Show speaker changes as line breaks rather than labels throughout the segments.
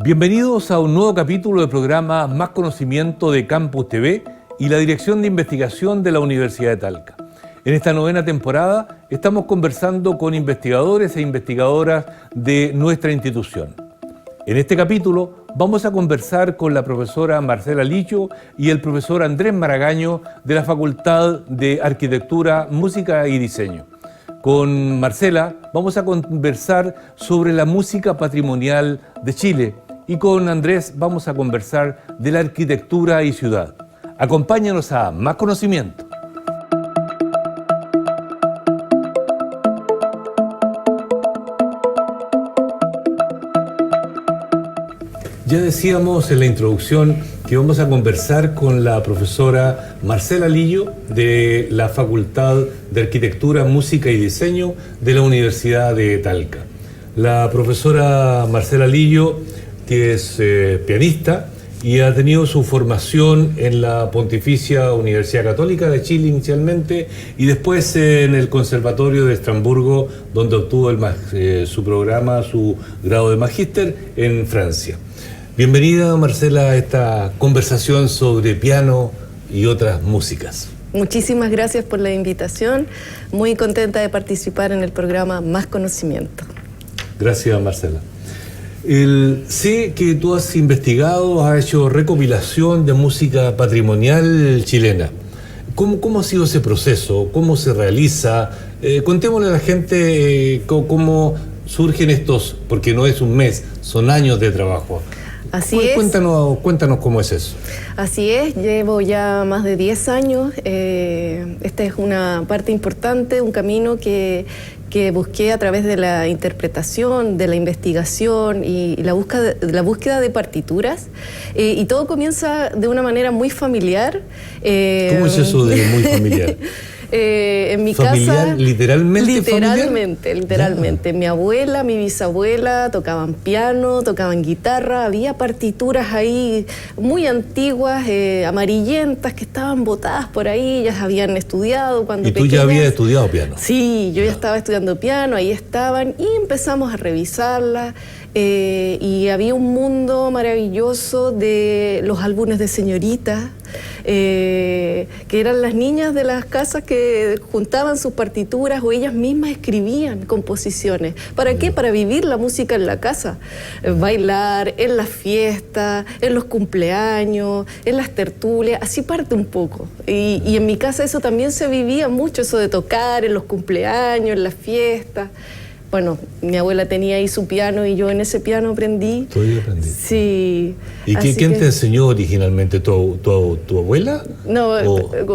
Bienvenidos a un nuevo capítulo del programa Más Conocimiento de Campus TV y la Dirección de Investigación de la Universidad de Talca. En esta novena temporada estamos conversando con investigadores e investigadoras de nuestra institución. En este capítulo vamos a conversar con la profesora Marcela Lillo y el profesor Andrés Maragaño de la Facultad de Arquitectura, Música y Diseño. Con Marcela vamos a conversar sobre la música patrimonial de Chile y con Andrés vamos a conversar de la arquitectura y ciudad. Acompáñanos a Más Conocimiento. Ya decíamos en la introducción que vamos a conversar con la profesora Marcela Lillo de la Facultad de Arquitectura, Música y Diseño de la Universidad de Talca. La profesora Marcela Lillo, que es pianista y ha tenido su formación en la Pontificia Universidad Católica de Chile inicialmente y después en el Conservatorio de Estrasburgo, donde obtuvo su grado de magíster en Francia. Bienvenida, Marcela, a esta conversación sobre piano y otras músicas.
Muchísimas gracias por la invitación. Muy contenta de participar en el programa Más Conocimiento.
Gracias, Marcela. Sé que tú has investigado, has hecho recopilación de música patrimonial chilena. ¿Cómo ha sido ese proceso? ¿Cómo se realiza? Contémosle a la gente cómo surgen estos, porque no es un mes, son años de trabajo.
Así es.
Cuéntanos cómo es eso.
Así es, llevo ya más de 10 años. Esta es una parte importante, un camino que busqué a través de la interpretación, de la investigación y la búsqueda de partituras. Y todo comienza de una manera muy familiar.
¿Cómo es eso de muy familiar?
En mi
¿Familiar?
casa, literalmente. Mi abuela, mi bisabuela tocaban piano, tocaban guitarra, había partituras ahí muy antiguas, amarillentas, que estaban botadas por ahí, ellas habían estudiado cuando
pequeñas. ¿Y tú ya habías estudiado piano?
Sí, yo ya estaba estudiando piano, ahí estaban, y empezamos a revisarlas. Y había un mundo maravilloso de los álbumes de señoritas, que eran las niñas de las casas que juntaban sus partituras o ellas mismas escribían composiciones. ¿Para qué? Para vivir la música en la casa, bailar en las fiestas, en los cumpleaños, en las tertulias, así parte un poco. Y en mi casa eso también se vivía mucho, eso de tocar en los cumpleaños, en las fiestas. Bueno, mi abuela tenía ahí su piano y yo en ese piano aprendí.
¿Tú ahí aprendiste?
Sí.
¿Y quién te enseñó originalmente? ¿Tu abuela?
No,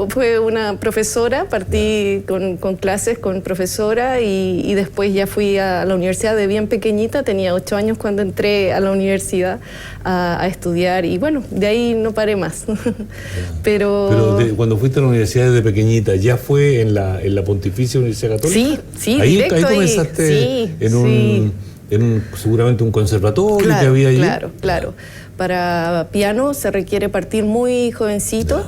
fue una profesora. Partí con clases con profesora y después ya fui a la universidad de bien pequeñita. Tenía 8 años cuando entré a la universidad a estudiar y bueno, de ahí no paré más. Pero
cuando fuiste a la universidad desde pequeñita, ¿ya fue en la Pontificia Universidad Católica?
Sí,
ahí
directo
comenzaste.
Sí,
seguramente un conservatorio que había allí.
Claro. Para piano se requiere partir muy jovencita,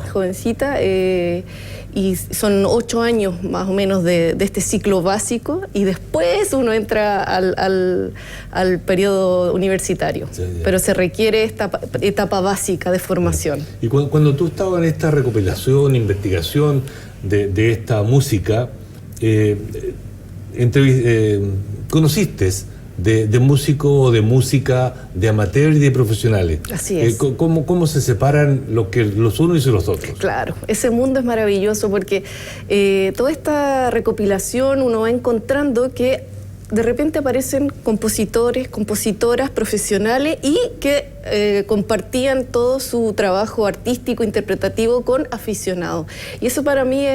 y son 8 años más o menos de este ciclo básico y después uno entra al periodo universitario. Ya. Pero se requiere esta etapa básica de formación.
Y cuando tú estabas en esta recopilación, investigación de esta música, conociste de músicos o de música de amateur y de profesionales.
Así es.
¿Cómo se separan los unos y los otros?
Claro, ese mundo es maravilloso porque toda esta recopilación uno va encontrando que de repente aparecen compositores, compositoras profesionales y que compartían todo su trabajo artístico, interpretativo con aficionados. Y eso para mí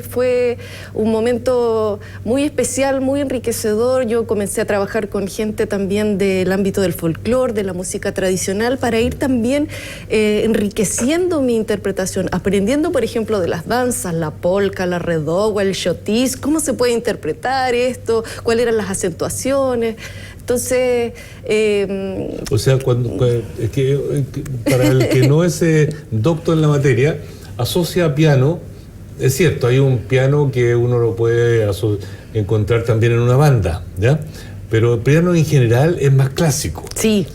fue un momento muy especial, muy enriquecedor. Yo comencé a trabajar con gente también del ámbito del folclore, de la música tradicional, para ir también enriqueciendo mi interpretación, aprendiendo, por ejemplo, de las danzas, la polka, la redogua, el chotis, cómo se puede interpretar esto, cuáles eran las acentuaciones. Entonces...
o sea, para el que no es doctor en la materia, asocia piano, es cierto, hay un piano que uno lo puede encontrar también en una banda, ¿ya? Pero el piano en general es más clásico.
Sí.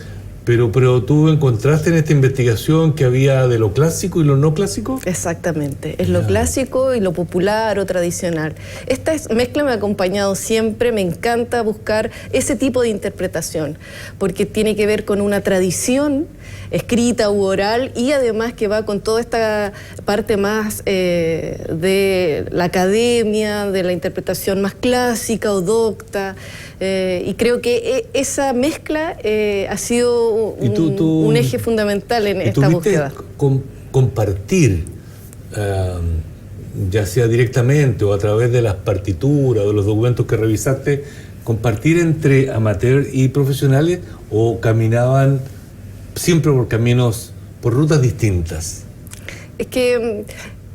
Pero tú encontraste en esta investigación que había de lo clásico y lo no clásico.
Exactamente, es lo clásico y lo popular o tradicional. Esta mezcla me ha acompañado siempre, me encanta buscar ese tipo de interpretación, porque tiene que ver con una tradición escrita u oral y además que va con toda esta parte más de la academia, de la interpretación más clásica o docta. Y creo que esa mezcla ha sido un eje fundamental en esta búsqueda.
Compartir, ya sea directamente o a través de las partituras o de los documentos que revisaste, compartir entre amateur y profesionales, o caminaban siempre por caminos, por rutas distintas?
Es que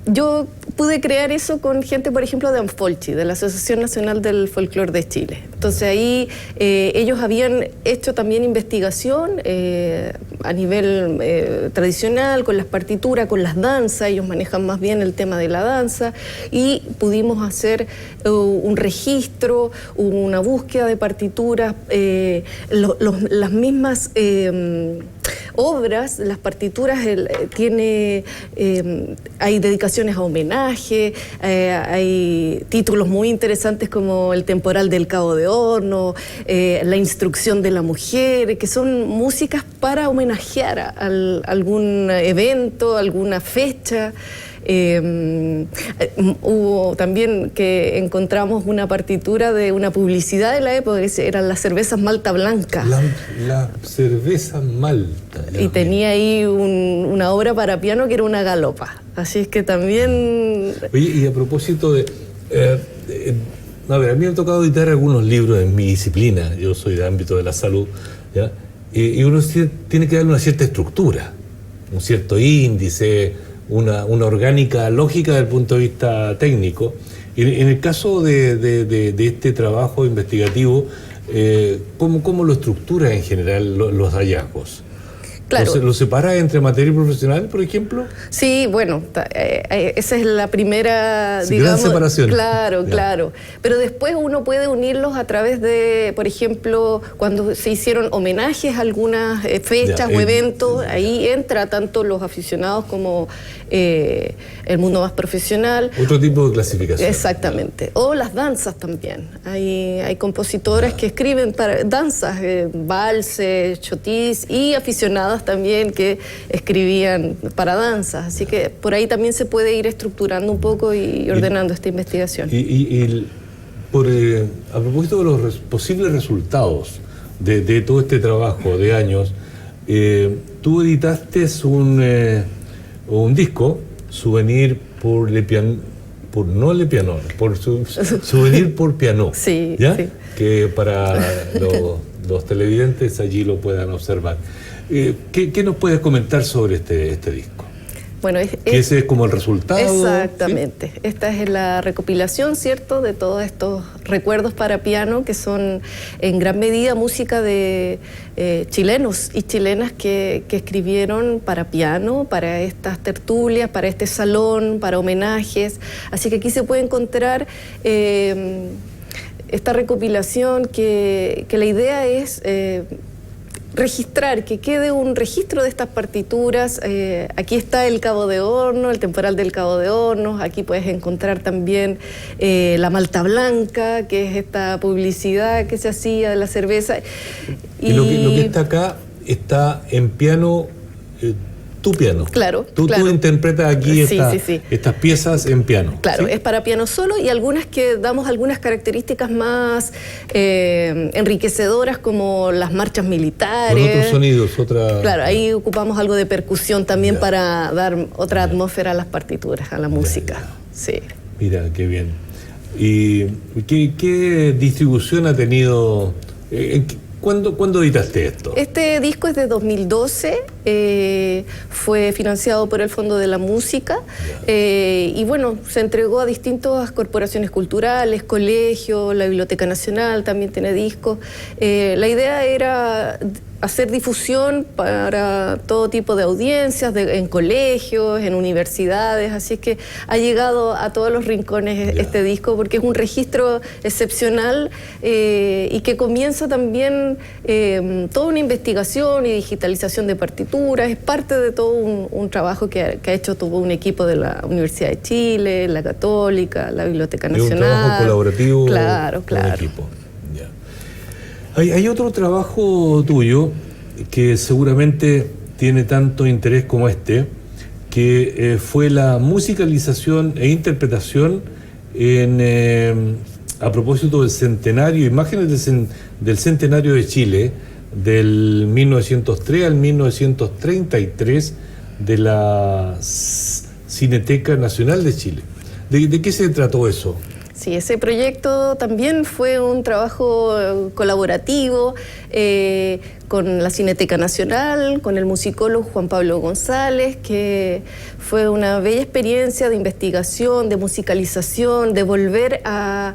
yo pude crear eso con gente, por ejemplo, de Anfolchi, de la Asociación Nacional del Folclore de Chile. Entonces ahí ellos habían hecho también investigación a nivel tradicional, con las partituras, con las danzas. Ellos manejan más bien el tema de la danza y pudimos hacer un registro, una búsqueda de partituras, las mismas obras, las partituras, hay dedicaciones a homenaje, hay títulos muy interesantes como El Temporal del Cabo de Horno, La Instrucción de la Mujer, que son músicas para homenajear a algún evento, alguna fecha. Hubo también que encontramos una partitura de una publicidad de la época, que eran las cervezas Malta Blanca.
La cerveza Malta.
Y tenía ahí una obra para piano que era una galopa. Así es que también...
Oye, y a propósito de... a ver, a mí me ha tocado editar algunos libros en mi disciplina. Yo soy de ámbito de la salud, ¿ya? Y uno tiene que darle una cierta estructura, un cierto índice, una orgánica lógica desde el punto de vista técnico. En el caso de este trabajo investigativo, ¿cómo lo estructura en general los hallazgos?
Claro.
¿Lo separa entre materia y profesional, por ejemplo?
Sí, bueno, esa es la primera,
sí,
digamos...
gran separación.
Claro,
ya.
Claro. Pero después uno puede unirlos a través de, por ejemplo, cuando se hicieron homenajes a algunas fechas o eventos, ahí entra tanto los aficionados como el mundo más profesional.
Otro tipo de clasificación.
Exactamente. O las danzas también. Hay compositoras que escriben para danzas, valses, chotis, y aficionadas también que escribían para danzas. Así que por ahí también se puede ir estructurando un poco y ordenando esta investigación.
A propósito de los posibles resultados de todo este trabajo de años, tú editaste un disco, Souvenir por Souvenir por Piano,
sí,
¿ya?
Sí.
Que para los televidentes allí lo puedan observar. ¿Qué nos puedes comentar sobre este disco?
Bueno,
que ese es como el resultado.
Exactamente. ¿Sí? Esta es la recopilación, ¿cierto?, de todos estos recuerdos para piano, que son en gran medida música de chilenos y chilenas que escribieron para piano, para estas tertulias, para este salón, para homenajes. Así que aquí se puede encontrar esta recopilación que la idea es... registrar, que quede un registro de estas partituras. Aquí está el Cabo de Horno, el Temporal del Cabo de Hornos. Aquí puedes encontrar también la Malta Blanca, que es esta publicidad que se hacía de la cerveza.
Y lo que está acá está en piano, tu piano.
Claro,
Tú interpretas aquí estas piezas en piano.
Claro,
¿sí?
Es para piano solo, y algunas que damos algunas características más enriquecedoras, como las marchas militares.
Con otros sonidos,
Claro, ahí ocupamos algo de percusión también para dar otra atmósfera a las partituras, a la música. Sí.
Mira, qué bien. ¿Y qué distribución ha tenido? ¿Cuándo editaste esto?
Este disco es de 2012, fue financiado por el Fondo de la Música, y bueno, se entregó a distintas corporaciones culturales, colegios, la Biblioteca Nacional también tiene discos. La idea era hacer difusión para todo tipo de audiencias, en colegios, en universidades, así es que ha llegado a todos los rincones este disco porque es un registro excepcional y que comienza también toda una investigación y digitalización de partituras, es parte de todo un trabajo que ha hecho todo un equipo de la Universidad de Chile, la Católica, la Biblioteca Nacional.
Es un trabajo colaborativo
claro.
con equipo. Hay otro trabajo tuyo que seguramente tiene tanto interés como este, que fue la musicalización e interpretación a propósito del centenario, imágenes del centenario de Chile, del 1903 al 1933, de la Cineteca Nacional de Chile. ¿De qué se trató eso?
Sí, ese proyecto también fue un trabajo colaborativo con la Cineteca Nacional, con el musicólogo Juan Pablo González, que fue una bella experiencia de investigación, de musicalización, de volver a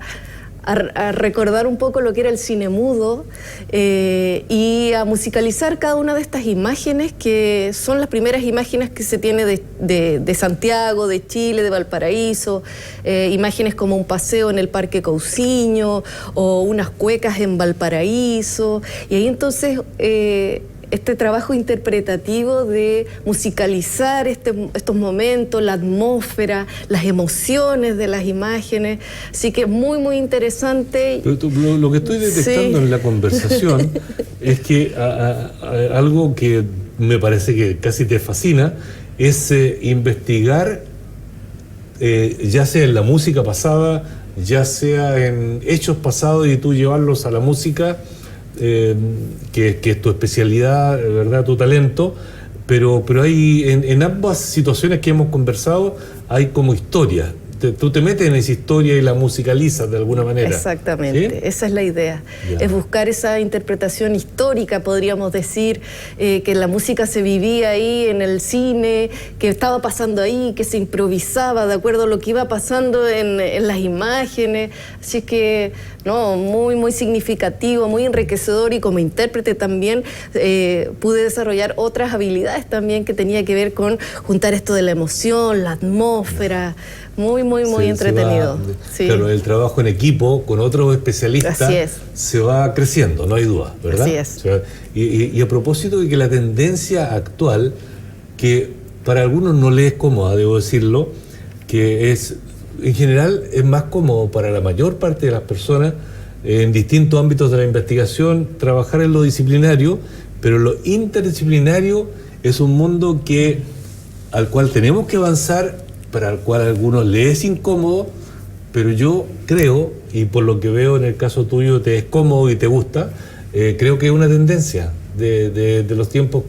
recordar un poco lo que era el cine mudo y a musicalizar cada una de estas imágenes que son las primeras imágenes que se tiene de Santiago, de Chile, de Valparaíso, imágenes como un paseo en el Parque Cousiño o unas cuecas en Valparaíso, y ahí entonces este trabajo interpretativo de musicalizar estos momentos, la atmósfera, las emociones de las imágenes. Así que muy, muy interesante.
Pero lo que estoy detectando en la conversación es que algo que me parece que casi te fascina es investigar, ya sea en la música pasada, ya sea en hechos pasados, y tú llevarlos a la música, que es tu especialidad, ¿verdad? Tu talento, pero hay en ambas situaciones que hemos conversado hay como historia. Tú te metes en esa historia y la musicalizas de alguna manera.
Exactamente, ¿sí? Esa es la idea. Ya. Es buscar esa interpretación histórica, podríamos decir, que la música se vivía ahí en el cine, que estaba pasando ahí, que se improvisaba de acuerdo a lo que iba pasando en las imágenes. Así que, no, muy, muy significativo, muy enriquecedor, y como intérprete también pude desarrollar otras habilidades también que tenía que ver con juntar esto de la emoción, la atmósfera. Muy, muy, muy entretenido.
Sí. Claro, el trabajo en equipo con otros especialistas se va creciendo, no hay duda, ¿verdad?
Así es.
O sea, y a propósito de que la tendencia actual, que para algunos no les es cómoda, debo decirlo, que es, en general, es más cómodo para la mayor parte de las personas en distintos ámbitos de la investigación trabajar en lo disciplinario, pero lo interdisciplinario es un mundo al cual tenemos que avanzar, para el cual a algunos les es incómodo, pero yo creo, y por lo que veo en el caso tuyo te es cómodo y te gusta, creo que es una tendencia de los tiempos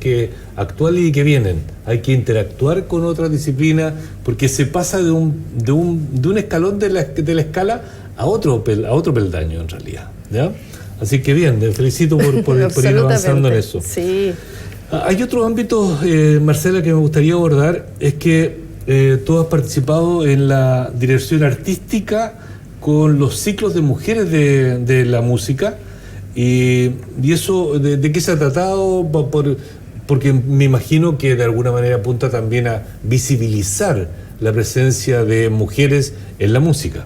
actuales y que vienen. Hay que interactuar con otras disciplinas porque se pasa de un escalón de la escala a otro peldaño en realidad, ¿ya? Así que bien, te felicito por ir avanzando en eso.
Sí.
Hay otro ámbito, Marcela, que me gustaría abordar, es que tú has participado en la dirección artística con los ciclos de mujeres de la música, y eso, ¿de qué se ha tratado? Porque me imagino que de alguna manera apunta también a visibilizar la presencia de mujeres en la música.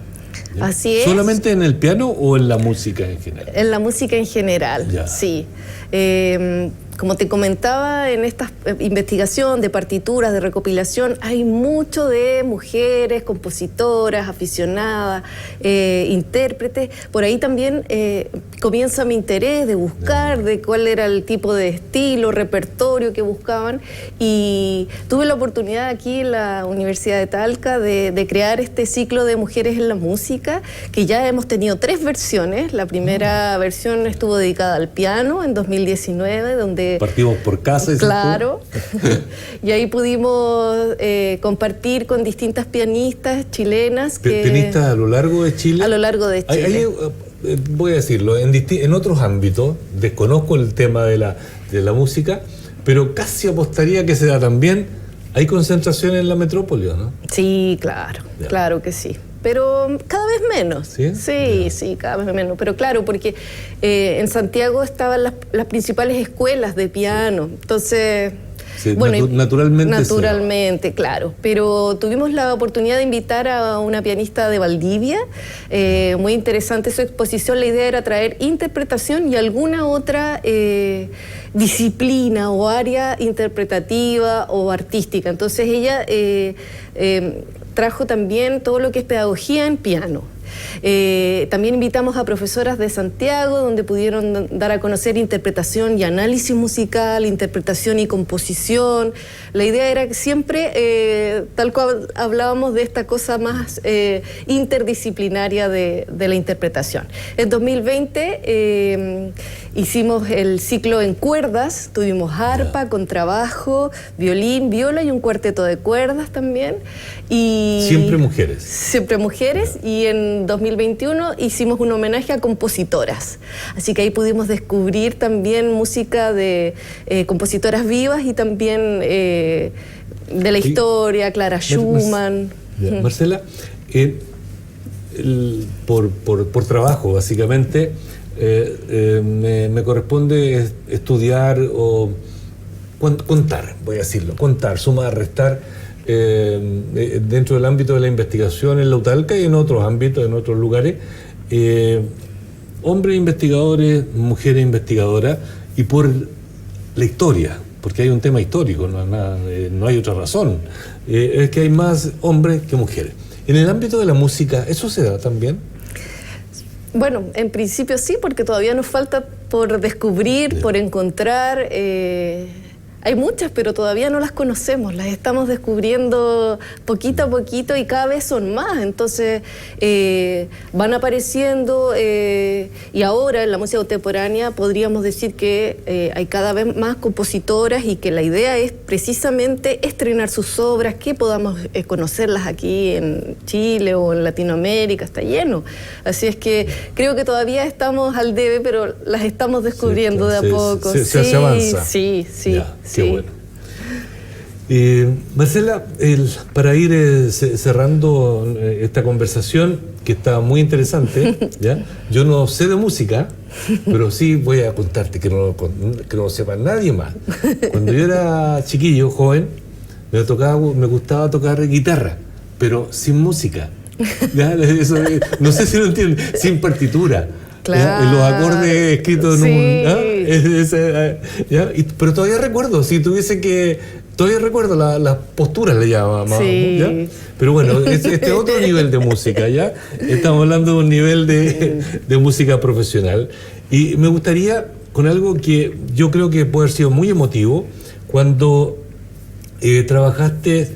¿Ya?
Así es.
¿Solamente en el piano o en la música en general?
En la música en general, ya. Sí. Como te comentaba, en esta investigación de partituras, de recopilación, hay mucho de mujeres, compositoras, aficionadas, intérpretes. Por ahí también comienza mi interés de buscar de cuál era el tipo de estilo, repertorio que buscaban, y tuve la oportunidad aquí en la Universidad de Talca de crear este ciclo de mujeres en la música, que ya hemos tenido 3 versiones. La primera versión estuvo dedicada al piano en 2019, donde
partimos por casa.
Claro. Y ahí pudimos compartir con distintas pianistas chilenas.
¿Pianistas a lo largo de Chile?
A lo largo de Chile.
Voy a decirlo, en otros ámbitos, desconozco el tema de la música, pero casi apostaría que se da también. Hay concentración en la metrópoli, ¿no?
Sí, claro, claro que sí. pero cada vez menos.
¿Sí?
Sí, sí, cada vez menos. Pero claro, porque en Santiago estaban las principales escuelas de piano, entonces...
Sí,
bueno,
naturalmente,
claro. Pero tuvimos la oportunidad de invitar a una pianista de Valdivia, muy interesante su exposición. La idea era traer interpretación y alguna otra disciplina o área interpretativa o artística. Entonces ella trajo también todo lo que es pedagogía en piano. También invitamos a profesoras de Santiago, donde pudieron dar a conocer interpretación y análisis musical, interpretación y composición. La idea era que siempre, tal cual hablábamos de esta cosa más interdisciplinaria de la interpretación. En 2020 hicimos el ciclo en cuerdas, tuvimos arpa, contrabajo, violín, viola y un cuarteto de cuerdas también. Y
siempre mujeres.
Siempre mujeres, y en 2021 hicimos un homenaje a compositoras. Así que ahí pudimos descubrir también música de compositoras vivas y también de la historia, Clara Schumann.
Marcela, por trabajo, básicamente, me corresponde estudiar o contar, voy a decirlo, contar, sumar, restar, dentro del ámbito de la investigación en la UTALCA y en otros ámbitos, en otros lugares, hombres investigadores, mujeres investigadoras, y por la historia, porque hay un tema histórico, no hay otra razón, es que hay más hombres que mujeres. En el ámbito de la música, ¿eso se da también?
Bueno, en principio sí, porque todavía nos falta por descubrir, por encontrar. Hay muchas, pero todavía no las conocemos, las estamos descubriendo poquito a poquito y cada vez son más. Entonces van apareciendo y ahora en la música contemporánea podríamos decir que hay cada vez más compositoras y que la idea es precisamente estrenar sus obras, que podamos conocerlas aquí en Chile o en Latinoamérica, está lleno. Así es que creo que todavía estamos al debe, pero las estamos descubriendo de a poco.
Se avanza.
Sí.
Qué bueno. Marcela, para ir cerrando esta conversación, que está muy interesante, ¿ya? Yo no sé de música, pero sí voy a contarte que no lo sepa nadie más. Cuando yo era chiquillo, joven, me gustaba tocar guitarra, pero sin música. ¿Ya? Eso, no sé si lo entienden, sin partitura.
Claro.
Los acordes escritos en pero todavía recuerdo, si tuviese que... Todavía recuerdo las posturas, le llamábamos,
sí.
¿ya? Pero bueno, este otro nivel de música, ¿ya? Estamos hablando de un nivel de música profesional. Y me gustaría, con algo que yo creo que puede haber sido muy emotivo, cuando trabajaste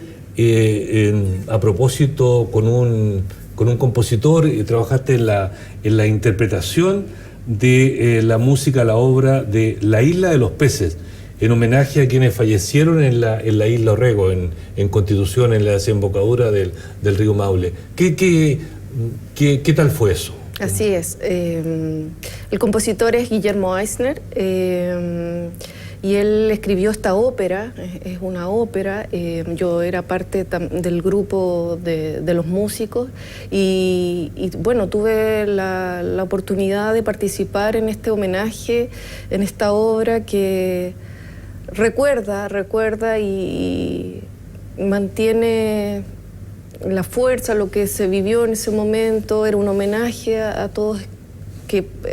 a propósito con un compositor, y trabajaste en la interpretación de la música, la obra de La Isla de los Peces, en homenaje a quienes fallecieron en la isla Orrego, en Constitución, en la desembocadura del río Maule. ¿Qué tal fue eso?
Así es. El compositor es Guillermo Eisner, y él escribió esta ópera, es una ópera. Yo era parte del grupo de los músicos y bueno, tuve la oportunidad de participar en este homenaje, en esta obra que recuerda y mantiene la fuerza, lo que se vivió en ese momento. Era un homenaje a todos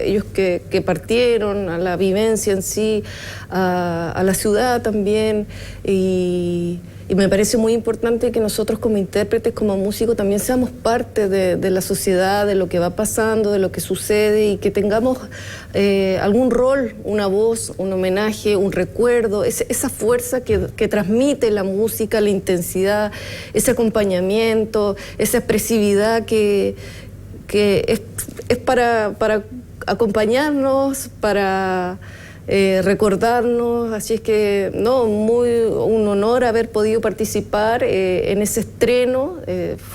ellos que partieron, a la vivencia en sí, a la ciudad también, y me parece muy importante que nosotros como intérpretes, como músicos, también seamos parte de la sociedad, de lo que va pasando, de lo que sucede, y que tengamos algún rol, una voz, un homenaje, un recuerdo, esa fuerza que transmite la música, la intensidad, ese acompañamiento, esa expresividad que es para acompañarnos, para recordarnos, así es que no, un honor haber podido participar en ese estreno.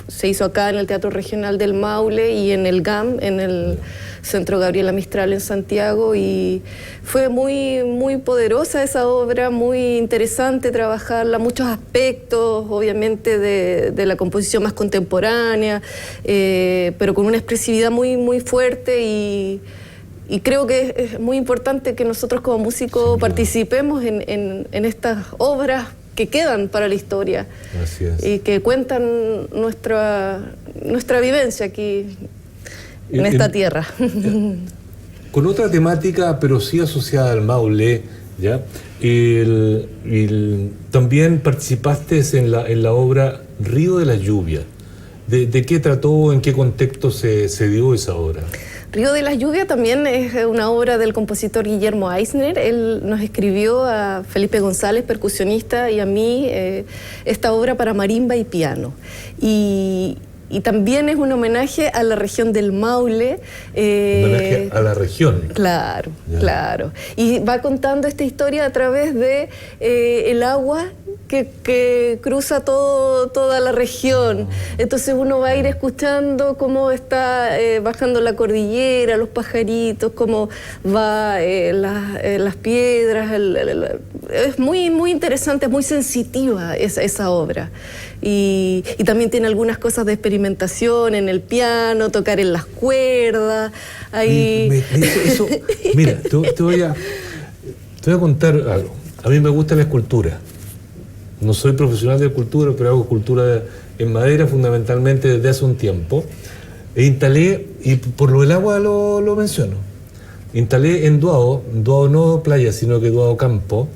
Se hizo acá en el Teatro Regional del Maule y en el GAM, en el Centro Gabriela Mistral en Santiago, y fue muy, muy poderosa esa obra, muy interesante trabajarla, muchos aspectos, obviamente, de la composición más contemporánea, pero con una expresividad muy, muy fuerte, y creo que es muy importante que nosotros como músicos participemos en estas obras que quedan para la historia.
Así es.
Y que cuentan nuestra vivencia aquí en esta tierra.
Con otra temática, pero sí asociada al Maule, ¿ya? También participaste en la obra Río de la Lluvia. ¿De qué trató, en qué contexto se dio esa obra?
Río de la Lluvia también es una obra del compositor Guillermo Eisner. Él nos escribió a Felipe González, percusionista, y a mí esta obra para marimba y piano. Y también es un homenaje a la región del Maule.
Homenaje a la región.
Claro,
ya.
Claro. Y va contando esta historia a través de el agua que cruza toda la región. Entonces uno va a ir escuchando cómo está bajando la cordillera, los pajaritos, cómo va las piedras. Es muy, muy interesante, es muy sensitiva esa obra. Y también tiene algunas cosas de experimentación en el piano, tocar en las cuerdas. Ahí...
Mira, te voy a contar algo. A mí me gusta la escultura. No soy profesional de escultura, pero hago escultura en madera fundamentalmente desde hace un tiempo. E instalé, y por lo del agua lo menciono, instalé en Duao no playa, sino que Duao campo,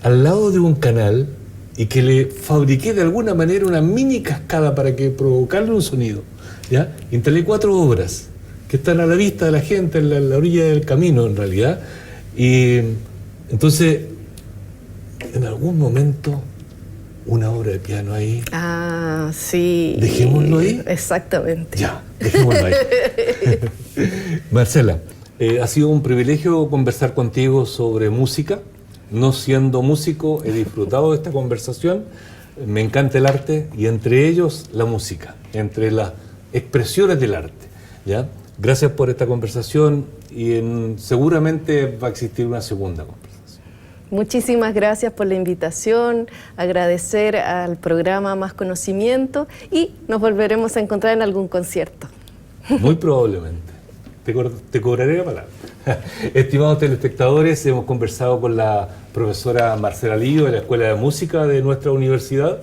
al lado de un canal, y que le fabriqué de alguna manera una mini cascada para que provocarle un sonido, ¿ya? Instalé 4 obras que están a la vista de la gente en la orilla del camino, en realidad. Y entonces, en algún momento, una obra de piano ahí.
Ah, sí.
¿Dejémoslo ahí?
Exactamente.
Ya, dejémoslo ahí. Marcela, ha sido un privilegio conversar contigo sobre música. No siendo músico, he disfrutado de esta conversación. Me encanta el arte y entre ellos la música, entre las expresiones del arte, ¿ya? Gracias por esta conversación y seguramente va a existir una segunda conversación.
Muchísimas gracias por la invitación, agradecer al programa Más Conocimiento y nos volveremos a encontrar en algún concierto.
Muy probablemente. Te cobraré la palabra. Estimados telespectadores, hemos conversado con la profesora Marcela Lillo de la Escuela de Música de nuestra universidad.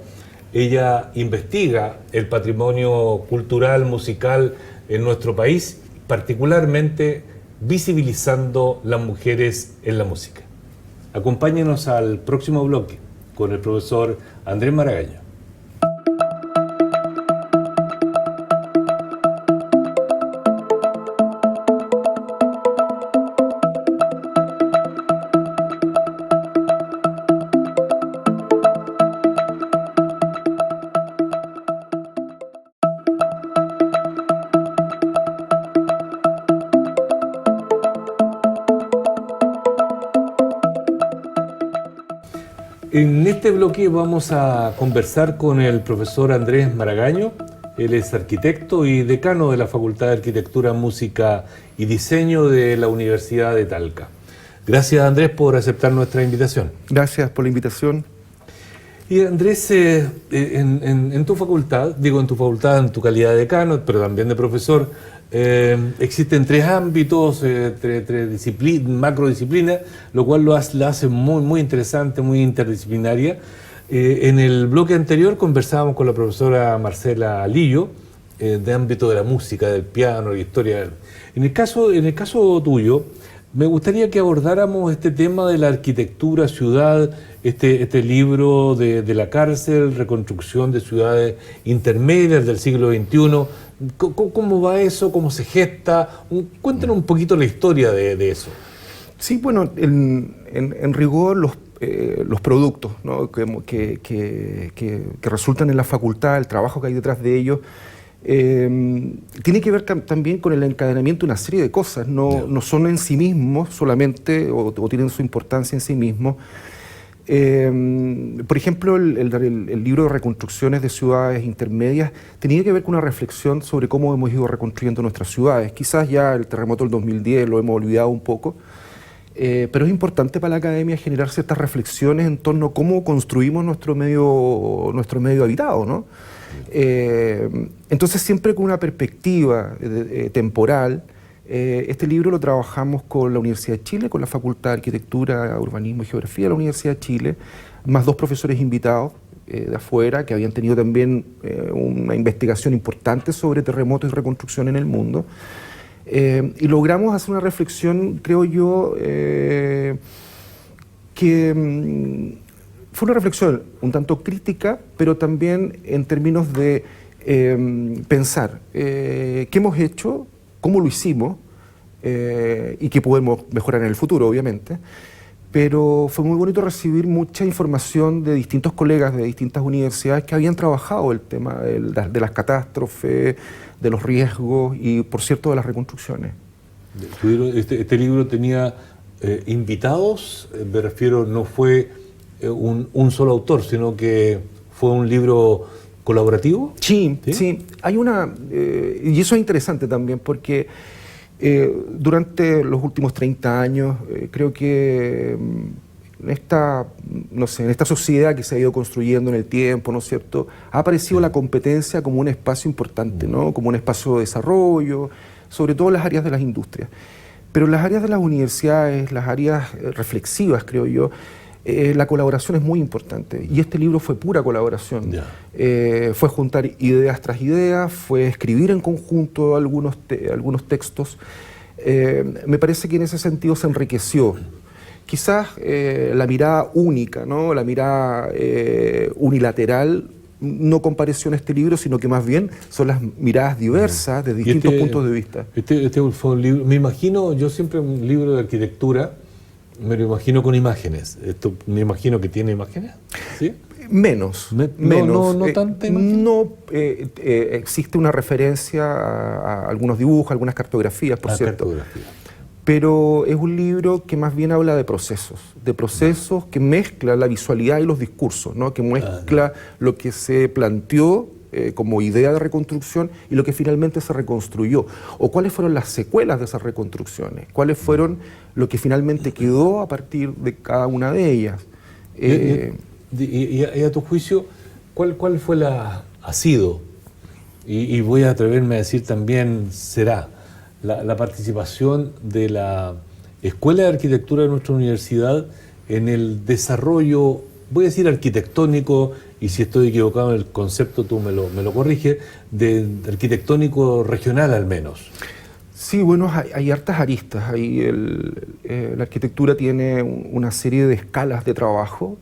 Ella investiga el patrimonio cultural, musical en nuestro país, particularmente visibilizando las mujeres en la música. Acompáñenos al próximo bloque con el profesor Andrés Maragaño. En este bloque vamos a conversar con el profesor Andrés Maragaño. Él es arquitecto y decano de la Facultad de Arquitectura, Música y Diseño de la Universidad de Talca. Gracias, Andrés, por aceptar nuestra invitación.
Gracias por la invitación.
Y Andrés, en tu facultad, en tu calidad de decano, pero también de profesor, existen 3 ámbitos, 3 macrodisciplinas, lo cual la hace muy, muy interesante, muy interdisciplinaria. En el bloque anterior conversábamos con la profesora Marcela Lillo, de ámbito de la música, del piano, de la historia. En el caso tuyo, me gustaría que abordáramos este tema de la arquitectura, ciudad, este libro de la cárcel, reconstrucción de ciudades intermedias del siglo XXI. ¿Cómo va eso? ¿Cómo se gesta? Cuéntanos un poquito la historia de eso.
Sí, bueno, en rigor los productos, ¿no? que resultan en la facultad, el trabajo que hay detrás de ellos, tiene que ver también con el encadenamiento de una serie de cosas, no son en sí mismos solamente, o tienen su importancia en sí mismos. Por ejemplo, el libro de reconstrucciones de ciudades intermedias tenía que ver con una reflexión sobre cómo hemos ido reconstruyendo nuestras ciudades. Quizás ya el terremoto del 2010 lo hemos olvidado un poco, pero es importante para la academia generar ciertas reflexiones en torno a cómo construimos nuestro medio habitado, ¿no? Entonces, siempre con una perspectiva temporal. Este libro lo trabajamos con la Universidad de Chile, con la Facultad de Arquitectura, Urbanismo y Geografía de la Universidad de Chile, más 2 profesores invitados de afuera que habían tenido también una investigación importante sobre terremotos y reconstrucción en el mundo. Y logramos hacer una reflexión, creo yo, que fue una reflexión un tanto crítica, pero también en términos de pensar qué hemos hecho, cómo lo hicimos y qué podemos mejorar en el futuro, obviamente. Pero fue muy bonito recibir mucha información de distintos colegas de distintas universidades que habían trabajado el tema de las catástrofes, de los riesgos y, por cierto, de las reconstrucciones.
Este libro tenía invitados, me refiero, no fue un solo autor, sino que fue un libro colaborativo.
Sí. Hay y eso es interesante también porque durante los últimos 30 años creo que en esta sociedad que se ha ido construyendo en el tiempo, ¿no es cierto?, ha aparecido la competencia como un espacio importante, ¿no?, como un espacio de desarrollo, sobre todo en las áreas de las industrias. Pero en las áreas de las universidades, las áreas reflexivas, creo yo, la colaboración es muy importante, y este libro fue pura colaboración. Fue juntar ideas tras ideas, fue escribir en conjunto algunos textos. Me parece que en ese sentido se enriqueció. Quizás la mirada única, ¿no?, la mirada unilateral no compareció en este libro, sino que más bien son las miradas diversas de distintos puntos de vista.
Este fue un libro, me imagino, yo siempre un libro de arquitectura me lo imagino con imágenes. Esto me imagino que tiene imágenes, ¿sí?
Menos.
No tanta imagen.
Existe una referencia a algunos dibujos, algunas cartografías, por cierto.
Cartografía.
Pero es un libro que más bien habla de procesos que mezcla la visualidad y los discursos, ¿no?, que mezcla lo que se planteó como idea de reconstrucción y lo que finalmente se reconstruyó, o cuáles fueron las secuelas de esas reconstrucciones, cuáles fueron lo que finalmente quedó a partir de cada una de ellas.
Y a tu juicio, ¿cuál ha sido, y voy a atreverme a decir también será, la participación de la Escuela de Arquitectura de nuestra universidad en el desarrollo, voy a decir arquitectónico, y si estoy equivocado en el concepto tú me lo corriges, de arquitectónico regional al menos?
Sí, bueno, hay hartas aristas. La arquitectura tiene una serie de escalas de trabajo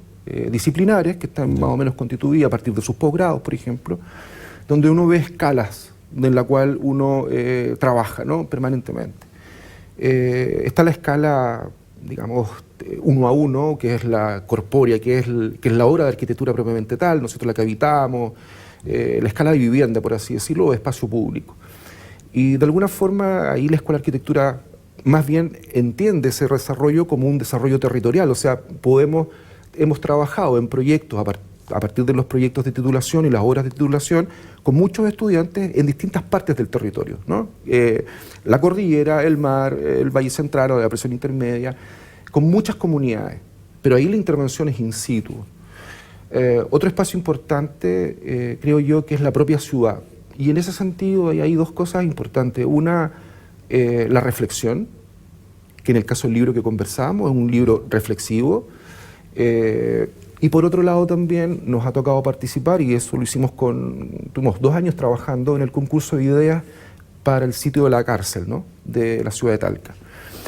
disciplinares que están más o menos constituidas a partir de sus posgrados, por ejemplo, donde uno ve escalas en la cual uno trabaja, ¿no?, permanentemente. Está la escala, digamos, 1 a 1, que es la corpórea, que es la obra de arquitectura propiamente tal, nosotros la que habitamos, la escala de vivienda, por así decirlo, o de espacio público. Y de alguna forma ahí la Escuela de Arquitectura más bien entiende ese desarrollo como un desarrollo territorial, o sea, hemos trabajado en proyectos a partir de los proyectos de titulación y las obras de titulación con muchos estudiantes en distintas partes del territorio, ¿no? La cordillera, el mar, el Valle Central o la Depresión Intermedia, con muchas comunidades, pero ahí la intervención es in situ. Otro espacio importante, creo yo, que es la propia ciudad. Y en ese sentido hay 2 cosas importantes. Una, la reflexión, que en el caso del libro que conversamos es un libro reflexivo. Y por otro lado también nos ha tocado participar, y eso lo hicimos tuvimos 2 años trabajando en el concurso de ideas para el sitio de la cárcel, ¿no?, de la ciudad de Talca.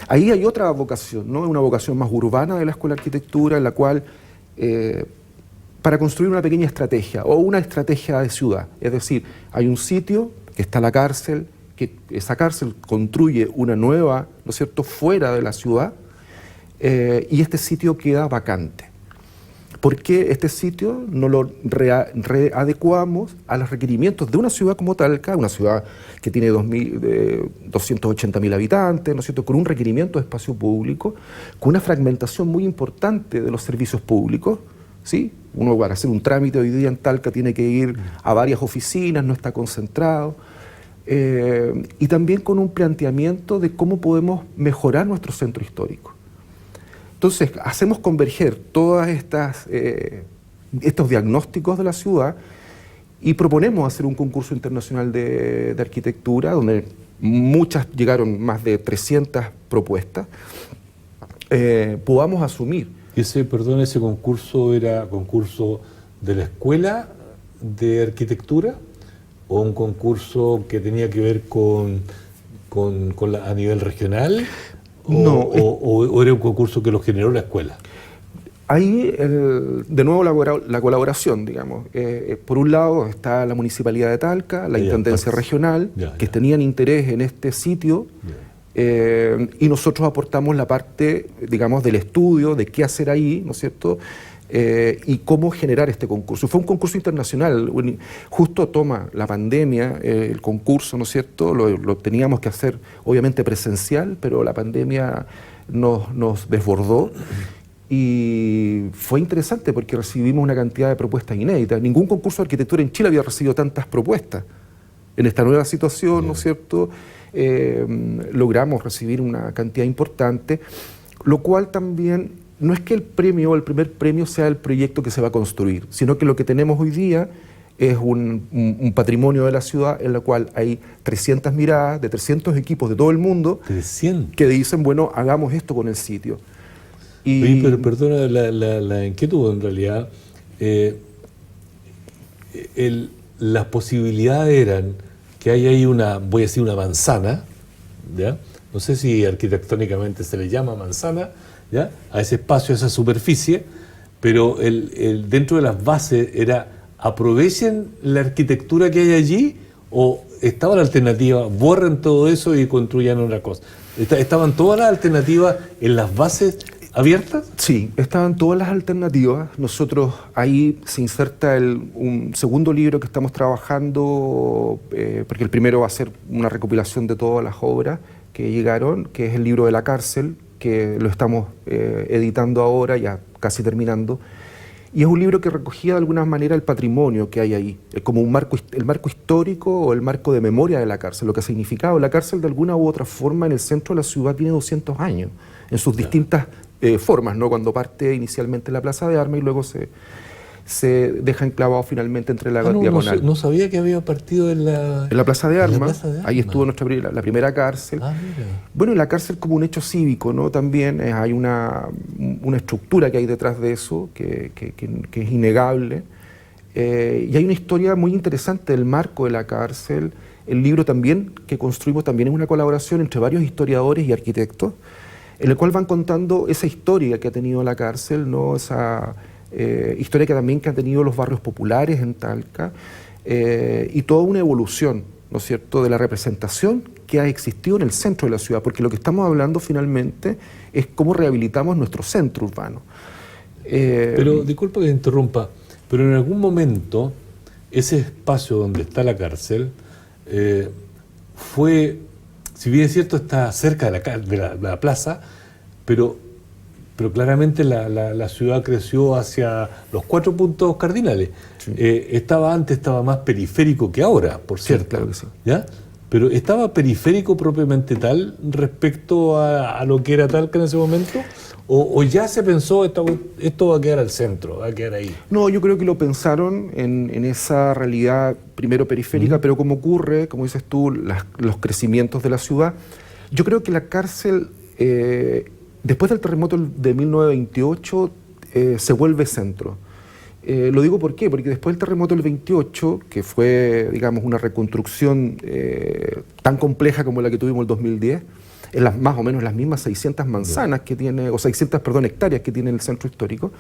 Ahí hay otra vocación, ¿no?, una vocación más urbana de la Escuela de Arquitectura, en la cual para construir una pequeña estrategia o una estrategia de ciudad, es decir, hay un sitio que está la cárcel, que esa cárcel construye una nueva, ¿no es cierto?, fuera de la ciudad, y este sitio queda vacante. Porque este sitio no lo readecuamos a los requerimientos de una ciudad como Talca, una ciudad que tiene 280.000 habitantes, ¿no es cierto?, con un requerimiento de espacio público, con una fragmentación muy importante de los servicios públicos, ¿sí? Uno para hacer un trámite hoy día en Talca tiene que ir a varias oficinas, no está concentrado. Y también con un planteamiento de cómo podemos mejorar nuestro centro histórico. Entonces, hacemos converger todas estos diagnósticos de la ciudad y proponemos hacer un concurso internacional de arquitectura, donde llegaron más de 300 propuestas, podamos asumir.
Ese concurso era concurso de la Escuela de Arquitectura o un concurso que tenía que ver a nivel regional.
No,
o era un concurso que lo generó la escuela?
Ahí, de nuevo, la colaboración, digamos. Por un lado está la Municipalidad de Talca, la Intendencia Regional, que tenían interés en este sitio, y nosotros aportamos la parte, digamos, del estudio, de qué hacer ahí, ¿no es cierto?, y cómo generar este concurso. Fue un concurso internacional, justo toma la pandemia, el concurso, ¿no es cierto?, lo teníamos que hacer obviamente presencial, pero la pandemia nos desbordó y fue interesante porque recibimos una cantidad de propuestas inéditas. Ningún concurso de arquitectura en Chile había recibido tantas propuestas. En esta nueva situación, ¿no es cierto?, logramos recibir una cantidad importante, lo cual también no es que el primer premio sea el proyecto que se va a construir, sino que lo que tenemos hoy día es un patrimonio de la ciudad en el cual hay 300 miradas de 300 equipos de todo el mundo
300.
Que dicen, bueno, hagamos esto con el sitio.
Oye, pero perdona la inquietud, en realidad. Las posibilidades eran que hay ahí voy a decir una manzana, ¿ya? No sé si arquitectónicamente se le llama manzana, ¿ya?, a ese espacio, a esa superficie, pero dentro de las bases era aprovechen la arquitectura que hay allí, o estaba la alternativa, borren todo eso y construyan otra cosa. ¿Estaban todas las alternativas en las bases abiertas?
Sí, estaban todas las alternativas. Nosotros ahí se inserta un segundo libro que estamos trabajando, porque el primero va a ser una recopilación de todas las obras que llegaron, que es el libro de la cárcel, que lo estamos editando ahora, ya casi terminando, y es un libro que recogía de alguna manera el patrimonio que hay ahí, como el marco histórico o el marco de memoria de la cárcel, lo que ha significado. La cárcel de alguna u otra forma en el centro de la ciudad tiene 200 años, en sus distintas formas, ¿no? Cuando parte inicialmente en la Plaza de Armas y luego se deja enclavado finalmente entre la diagonal.
No sabía que había partido en la
Plaza de Armas. Ahí estuvo la primera cárcel.
Mira.
Bueno, y la cárcel como un hecho cívico, ¿no? También hay una estructura que hay detrás de eso, que es innegable. Y hay una historia muy interesante del marco de la cárcel. El libro también que construimos también es una colaboración entre varios historiadores y arquitectos, en el cual van contando esa historia que ha tenido la cárcel, ¿no? Esa historia que también han tenido los barrios populares en Talca, y toda una evolución, ¿no es cierto?, de la representación que ha existido en el centro de la ciudad, porque lo que estamos hablando finalmente es cómo rehabilitamos nuestro centro urbano.
Pero, disculpa que te interrumpa, pero en algún momento ese espacio donde está la cárcel fue, si bien es cierto, está cerca de la plaza, pero claramente la ciudad creció hacia los 4 puntos cardinales. Sí. Antes estaba más periférico que ahora, por cierto.
Sí, claro que sí.
¿Ya? Pero ¿estaba periférico propiamente tal respecto a lo que era Talca en ese momento? ¿O ya se pensó esto va a quedar al centro, va a quedar ahí?
No, yo creo que lo pensaron en esa realidad primero periférica, pero como ocurre, como dices tú, los crecimientos de la ciudad, yo creo que la cárcel, después del terremoto de 1928, se vuelve centro. Lo digo ¿por qué? Porque después del terremoto del 28, que fue, digamos, una reconstrucción tan compleja como la que tuvimos en el 2010, en más o menos las mismas 600 manzanas que tiene, o 600, hectáreas que tiene el centro histórico,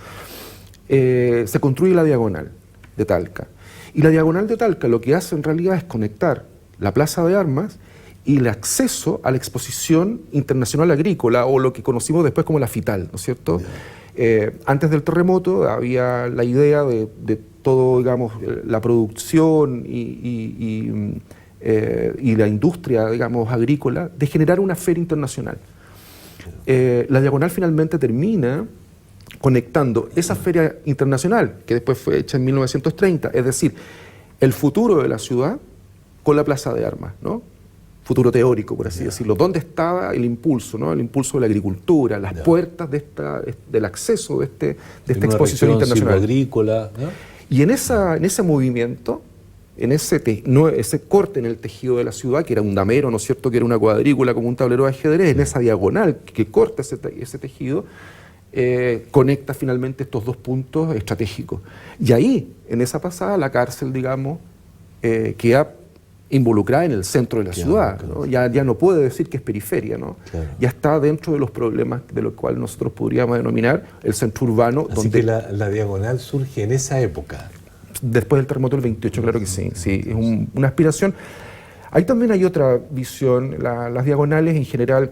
se construye la diagonal de Talca. Y la diagonal de Talca lo que hace en realidad es conectar la Plaza de Armas y el acceso a la Exposición Internacional Agrícola, o lo que conocimos después como la FITAL, ¿no es cierto? Antes del terremoto había la idea de todo, digamos, la producción y la industria, digamos, agrícola, de generar una feria internacional. La Diagonal finalmente termina conectando esa feria internacional, que después fue hecha en 1930, es decir, el futuro de la ciudad con la Plaza de Armas, ¿no? Futuro teórico, por así decirlo. ¿Dónde estaba el impulso, ¿no? El impulso de la agricultura, las puertas del acceso de esta exposición internacional.
Agrícola, ¿no?
Y en ese movimiento, en ese corte en el tejido de la ciudad, que era un damero, ¿no es cierto?, que era una cuadrícula como un tablero de ajedrez, en esa diagonal que corta ese tejido, conecta finalmente estos dos puntos estratégicos. Y ahí, en esa pasada, la cárcel, digamos, queda involucrada en el centro de la ciudad, ¿no? Ya no puede decir que es periferia, ¿no? Claro. Ya está dentro de los problemas de los cuales nosotros podríamos denominar el centro urbano.
Así que la Diagonal surge en esa época.
Después del terremoto del 28, claro que sí, es una aspiración. Ahí también hay otra visión. Las diagonales en general,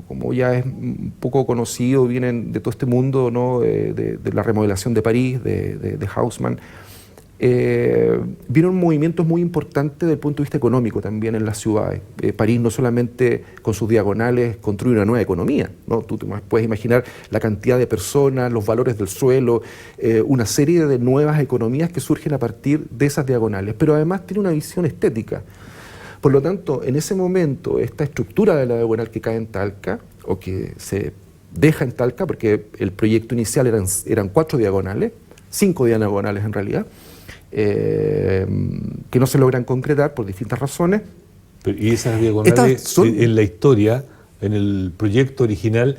como ya es un poco conocido, vienen de todo este mundo, ¿no? de la remodelación de París, de Haussmann. Vieron movimientos muy importantes desde el punto de vista económico también en las ciudades. París no solamente con sus diagonales construye una nueva economía, ¿no? Tú te puedes imaginar la cantidad de personas, los valores del suelo, una serie de nuevas economías que surgen a partir de esas diagonales, pero además tiene una visión estética. Por lo tanto, en ese momento, esta estructura de la diagonal que cae en Talca, o que se deja en Talca, porque el proyecto inicial eran 4 diagonales, 5 diagonales en realidad, que no se logran concretar por distintas razones.
Y esas diagonales en la historia, en el proyecto original,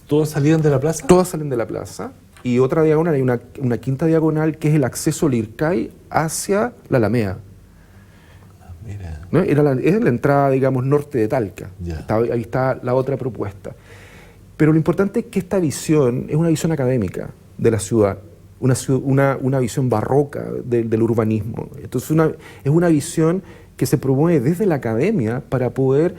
¿todas salían de la plaza? Todas salen
de la plaza. Y otra diagonal, hay una quinta diagonal que es el acceso al Ircay hacia la Alameda. Mira. ¿No? Es la entrada, digamos, norte de Talca. Ahí está la otra propuesta. Pero lo importante es que esta visión es una visión académica de la ciudad. Una visión barroca del urbanismo. Entonces es una visión que se promueve desde la academia para poder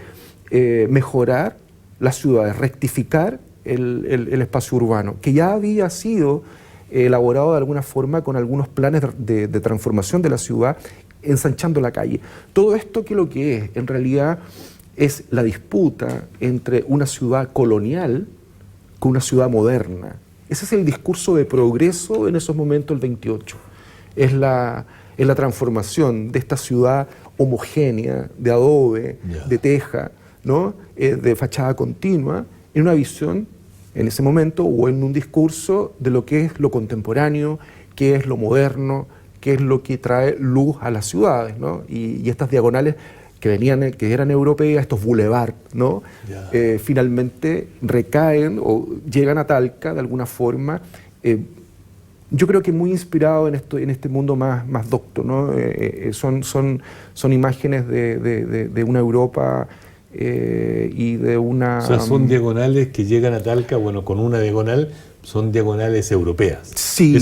mejorar las ciudades, rectificar el espacio urbano, que ya había sido elaborado de alguna forma con algunos planes de transformación de la ciudad, ensanchando la calle. Todo esto que lo que es, en realidad, es la disputa entre una ciudad colonial con una ciudad moderna. Ese es el discurso de progreso en esos momentos del 28. Es la transformación de esta ciudad homogénea, de adobe, de teja, ¿no? De fachada continua, en una visión, en ese momento, o en un discurso de lo que es lo contemporáneo, qué es lo moderno, qué es lo que trae luz a las ciudades, ¿no? Y estas diagonales que eran europeas, estos boulevards, ¿no? Finalmente recaen o llegan a Talca de alguna forma. Yo creo que muy inspirado en este mundo más docto, ¿no? Son imágenes de una Europa y de una...
O sea, son diagonales que llegan a Talca, bueno, con una diagonal, son diagonales europeas.
Sí.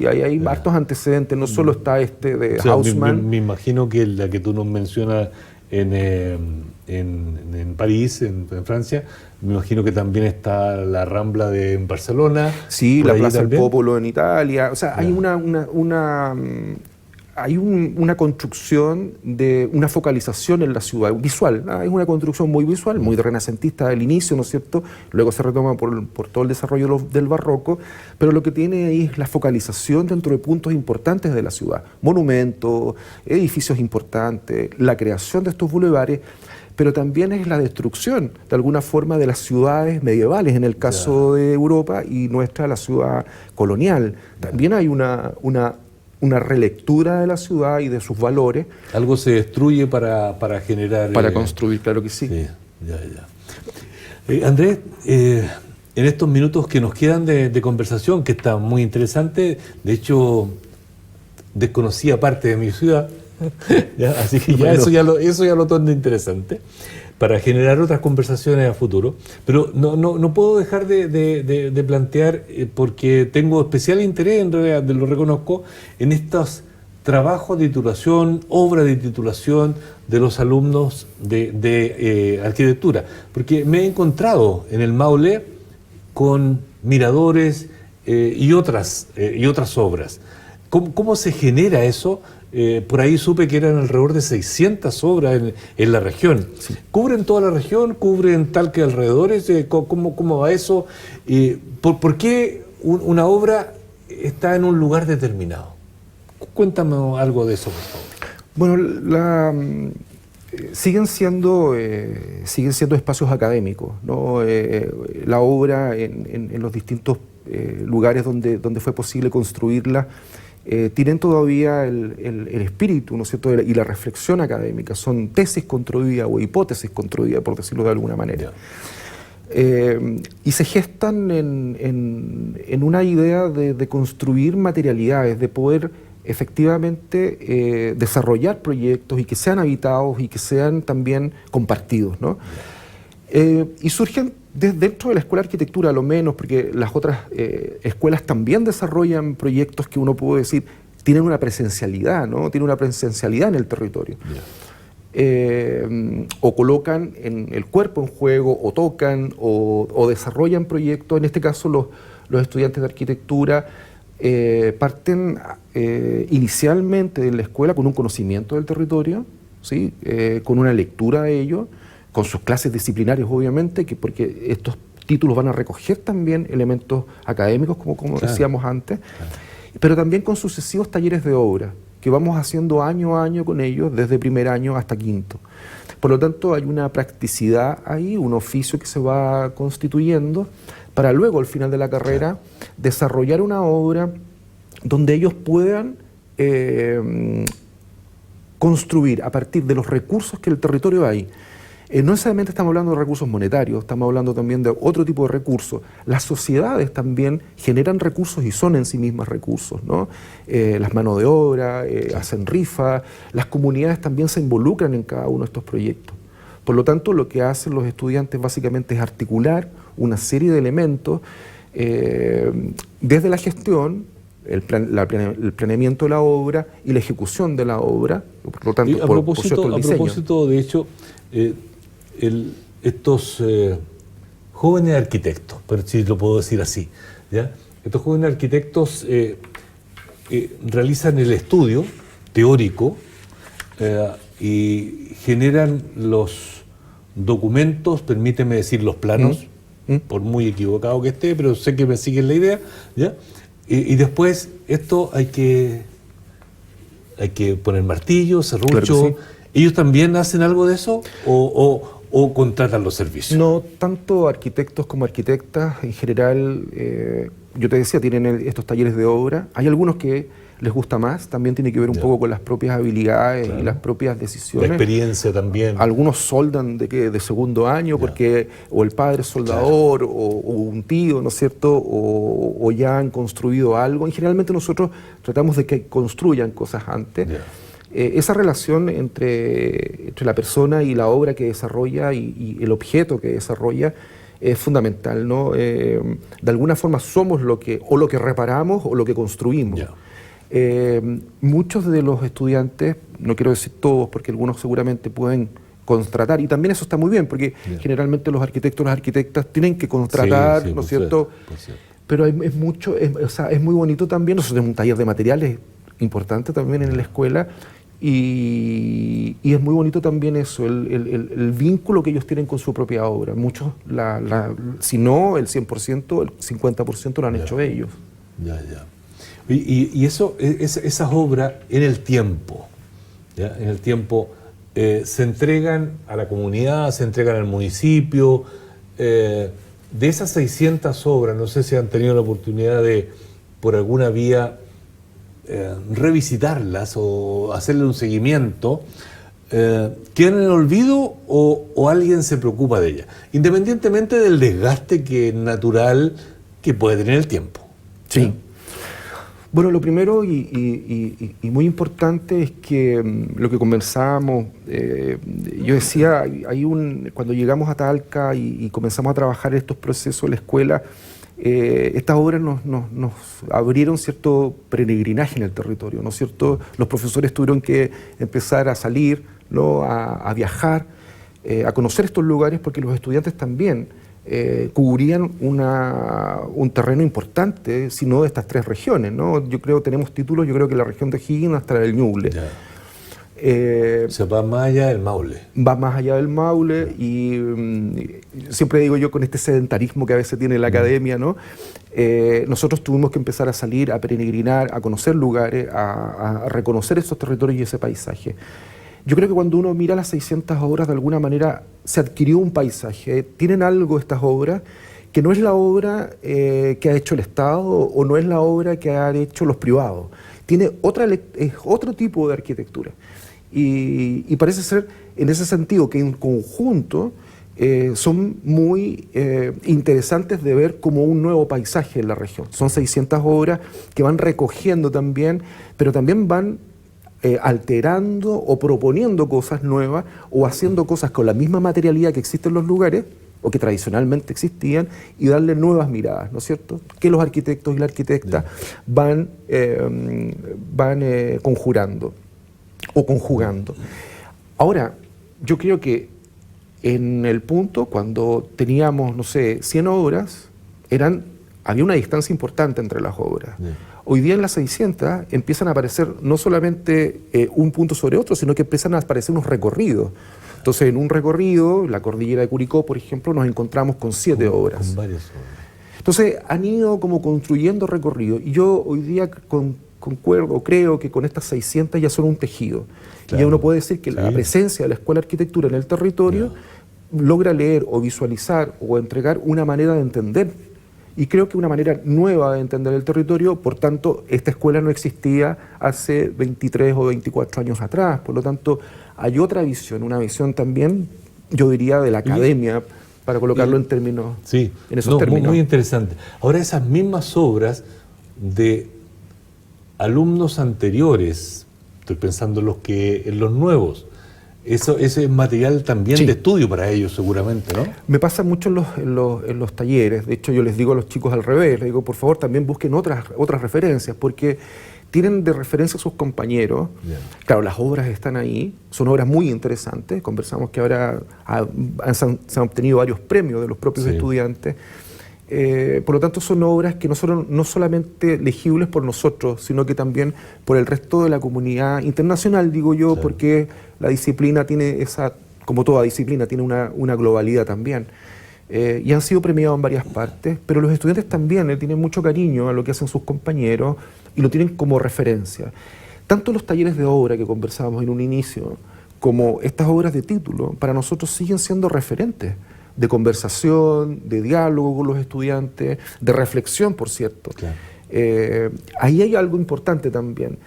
Hay hartos antecedentes, no solo está de Haussmann.
Me imagino que la que tú nos mencionas en París, en Francia, me imagino que también está la Rambla en Barcelona.
Sí, la Plaza del Popolo en Italia. O sea, hay una construcción de una focalización en la ciudad, visual, ¿no? Es una construcción muy visual, muy renacentista del inicio, ¿no es cierto? Luego se retoma por todo el desarrollo del barroco, pero lo que tiene ahí es la focalización dentro de puntos importantes de la ciudad, monumentos, edificios importantes, la creación de estos bulevares, pero también es la destrucción, de alguna forma, de las ciudades medievales, en el caso de Europa, y nuestra, la ciudad colonial. También hay una relectura de la ciudad y de sus valores.
Algo se destruye para generar...
Para construir, claro que sí.
Andrés, en estos minutos que nos quedan de conversación, que está muy interesante, de hecho, desconocía parte de mi ciudad, así que eso ya lo torna interesante, para generar otras conversaciones a futuro. Pero no puedo dejar de plantear, porque tengo especial interés, en realidad lo reconozco, en estos trabajos de titulación, obras de titulación de los alumnos de arquitectura. Porque me he encontrado en el Maule con miradores y otras obras. ¿Cómo se genera eso? Por ahí supe que eran alrededor de 600 obras en la región. Sí. ¿Cubren toda la región? ¿Cubren Talca y alrededores? ¿Cómo va eso? ¿Por qué una obra está en un lugar determinado? Cuéntame algo de eso, por favor.
Bueno, siguen siendo espacios académicos, ¿no? La obra en los distintos lugares donde fue posible construirla tienen todavía el espíritu, ¿no es cierto?, y la reflexión académica. Son tesis construidas o hipótesis construidas, por decirlo de alguna manera. Y se gestan en una idea de construir materialidades, de poder efectivamente desarrollar proyectos y que sean habitados y que sean también compartidos, ¿no? Y surgen dentro de la Escuela de Arquitectura, a lo menos, porque las otras escuelas también desarrollan proyectos que uno puede decir tienen una presencialidad, ¿no? Tienen una presencialidad en el territorio. O colocan el cuerpo en juego, o tocan, o desarrollan proyectos. En este caso, los estudiantes de arquitectura parten inicialmente de la escuela con un conocimiento del territorio, ¿sí? Con una lectura de ello, con sus clases disciplinarias, obviamente, porque estos títulos van a recoger también elementos académicos, como claro, decíamos antes, claro, pero también con sucesivos talleres de obra, que vamos haciendo año a año con ellos, desde primer año hasta quinto. Por lo tanto, hay una practicidad ahí, un oficio que se va constituyendo, para luego, al final de la carrera, claro, desarrollar una obra donde ellos puedan construir a partir de los recursos que el territorio hay. No necesariamente estamos hablando de recursos monetarios, estamos hablando también de otro tipo de recursos. Las sociedades también generan recursos y son en sí mismas recursos, ¿no? Las manos de obra, hacen rifas, las comunidades también se involucran en cada uno de estos proyectos. Por lo tanto, lo que hacen los estudiantes básicamente es articular una serie de elementos desde la gestión, el planeamiento de la obra y la ejecución de la obra. Por lo tanto,
a propósito, de hecho, estos jóvenes arquitectos, si lo puedo decir así, ¿ya? Estos jóvenes arquitectos realizan el estudio teórico y generan los documentos, permíteme decir los planos, por muy equivocado que esté, pero sé que me siguen la idea, ¿ya? Y después esto hay que poner martillo, serrucho. Claro, sí. ¿Ellos también hacen algo de eso o contratan los servicios?
No, tanto arquitectos como arquitectas, en general, yo te decía, tienen estos talleres de obra. Hay algunos que les gusta más, también tiene que ver un poco con las propias habilidades, claro, y las propias decisiones.
La experiencia también.
Algunos soldan de segundo año, porque o el padre es soldador, claro, o un tío, ¿no es cierto?, o ya han construido algo. Y generalmente nosotros tratamos de que construyan cosas antes. Esa relación entre la persona y la obra que desarrolla y el objeto que desarrolla es fundamental, ¿no? De alguna forma somos lo que reparamos o lo que construimos. Muchos de los estudiantes, no quiero decir todos, porque algunos seguramente pueden contratar, y también eso está muy bien, porque generalmente los arquitectos y las arquitectas tienen que contratar, ¿no es cierto? Pero es muy bonito también. Nosotros tenemos un taller de materiales importante también en la escuela, y es muy bonito también eso, el vínculo que ellos tienen con su propia obra. Muchos, si no el 100%, el 50% lo han hecho ellos.
Y esas obras en el tiempo, ¿ya? En el tiempo se entregan a la comunidad, se entregan al municipio. De esas 600 obras, no sé si han tenido la oportunidad de, por alguna vía, revisitarlas o hacerle un seguimiento. ¿Quedan en el olvido o alguien se preocupa de ellas? Independientemente del desgaste natural que puede tener el tiempo.
Sí. Bueno, lo primero y muy importante es que lo que conversábamos, yo decía, cuando llegamos a Talca y comenzamos a trabajar estos procesos en la escuela, estas obras nos abrieron cierto peregrinaje en el territorio, ¿no es cierto? Los profesores tuvieron que empezar a salir, ¿no?, a viajar, a conocer estos lugares, porque los estudiantes también cubrían un terreno importante, si no de estas tres regiones, ¿no? Yo creo tenemos títulos, yo creo que la región de O'Higgins hasta el Ñuble.
Se va más allá del Maule.
Va más allá del Maule y siempre digo yo con este sedentarismo que a veces tiene la academia, ¿no? Nosotros tuvimos que empezar a salir, a peregrinar, a conocer lugares, a reconocer esos territorios y ese paisaje. Yo creo que cuando uno mira las 600 obras, de alguna manera se adquirió un paisaje. Tienen algo estas obras que no es la obra que ha hecho el Estado o no es la obra que han hecho los privados. Tiene otro tipo de arquitectura. Y parece ser, en ese sentido, que en conjunto son muy interesantes de ver como un nuevo paisaje en la región. Son 600 obras que van recogiendo también, pero también van alterando o proponiendo cosas nuevas o haciendo cosas con la misma materialidad que existe en los lugares o que tradicionalmente existían y darle nuevas miradas, ¿no es cierto? Que los arquitectos y la arquitecta van conjurando o conjugando. Ahora, yo creo que en el punto, cuando teníamos, no sé, 100 obras, había una distancia importante entre las obras. Hoy día en las 600 empiezan a aparecer no solamente un punto sobre otro, sino que empiezan a aparecer unos recorridos. Entonces, en un recorrido, la cordillera de Curicó, por ejemplo, nos encontramos con 7 obras.
Con varias obras.
Entonces, han ido como construyendo recorridos. Y yo hoy día concuerdo, creo que con estas 600 ya son un tejido. Claro. Y ya uno puede decir que la presencia de la Escuela de Arquitectura en el territorio logra leer o visualizar o entregar una manera de entender. Y creo que una manera nueva de entender el territorio, por tanto, esta escuela no existía hace 23 o 24 años atrás. Por lo tanto, hay otra visión, una visión también, yo diría, de la academia, para colocarlo en términos, en esos términos.
Muy interesante. Ahora, esas mismas obras de alumnos anteriores, estoy pensando en los nuevos, ese es material también de estudio para ellos seguramente, ¿no?
Me pasa mucho en los talleres. De hecho, yo les digo a los chicos al revés, les digo, por favor, también busquen otras referencias, porque tienen de referencia a sus compañeros. Claro, las obras están ahí, son obras muy interesantes. Conversamos que ahora se han obtenido varios premios de los propios estudiantes. Por lo tanto, son obras que no solamente legibles por nosotros, sino que también por el resto de la comunidad internacional, digo yo, porque la disciplina tiene como toda disciplina, tiene una globalidad también. Y han sido premiados en varias partes, pero los estudiantes también tienen mucho cariño a lo que hacen sus compañeros y lo tienen como referencia. Tanto los talleres de obra que conversábamos en un inicio, como estas obras de título, para nosotros siguen siendo referentes de conversación, de diálogo con los estudiantes, de reflexión, por cierto. Ahí hay algo importante también.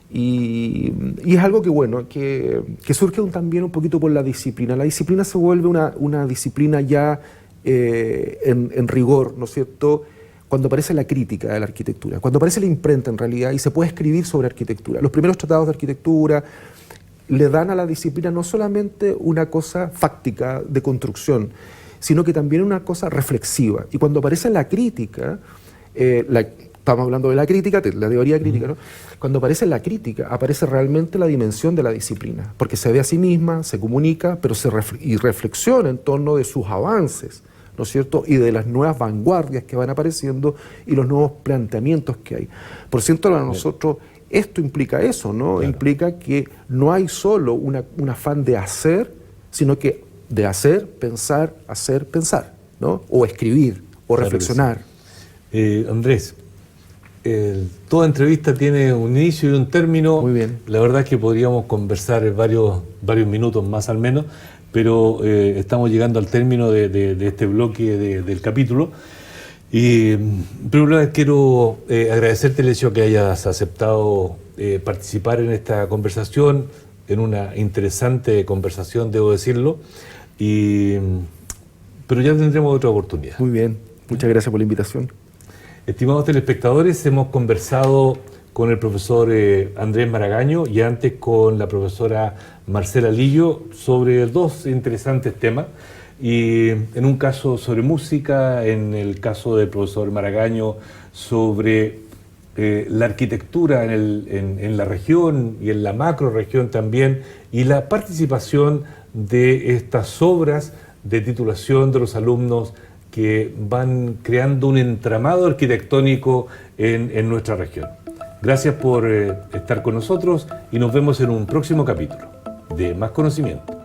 Y es algo que, bueno, que surge también un poquito por la disciplina. La disciplina se vuelve una disciplina ya en rigor, ¿no es cierto?, cuando aparece la crítica de la arquitectura, cuando aparece la imprenta en realidad y se puede escribir sobre arquitectura. Los primeros tratados de arquitectura le dan a la disciplina no solamente una cosa fáctica de construcción, sino que también una cosa reflexiva. Y cuando aparece la crítica, estamos hablando de la crítica, de la teoría crítica, ¿no? Cuando aparece la crítica, aparece realmente la dimensión de la disciplina, porque se ve a sí misma, se comunica, pero reflexiona en torno de sus avances, ¿no es cierto?, y de las nuevas vanguardias que van apareciendo y los nuevos planteamientos que hay. Por cierto, para nosotros esto implica eso, ¿no? Implica que no hay solo un afán de hacer, sino que de hacer, pensar, ¿no? O escribir, o reflexionar.
Andrés, toda entrevista tiene un inicio y un término.
Muy bien.
La verdad es que podríamos conversar varios minutos más al menos, pero estamos llegando al término de este bloque del capítulo. Y en primer lugar quiero agradecerte el hecho que hayas aceptado participar en esta conversación, en una interesante conversación, debo decirlo, pero ya tendremos otra oportunidad.
Muy bien, muchas gracias por la invitación.
Estimados telespectadores, hemos conversado con el profesor Andrés Maragaño y antes con la profesora Marcela Lillo sobre dos interesantes temas. Y en un caso sobre música, en el caso del profesor Maragaño sobre la arquitectura en la región y en la macro región también, y la participación de estas obras de titulación de los alumnos que van creando un entramado arquitectónico en nuestra región. Gracias por estar con nosotros y nos vemos en un próximo capítulo de Más Conocimiento.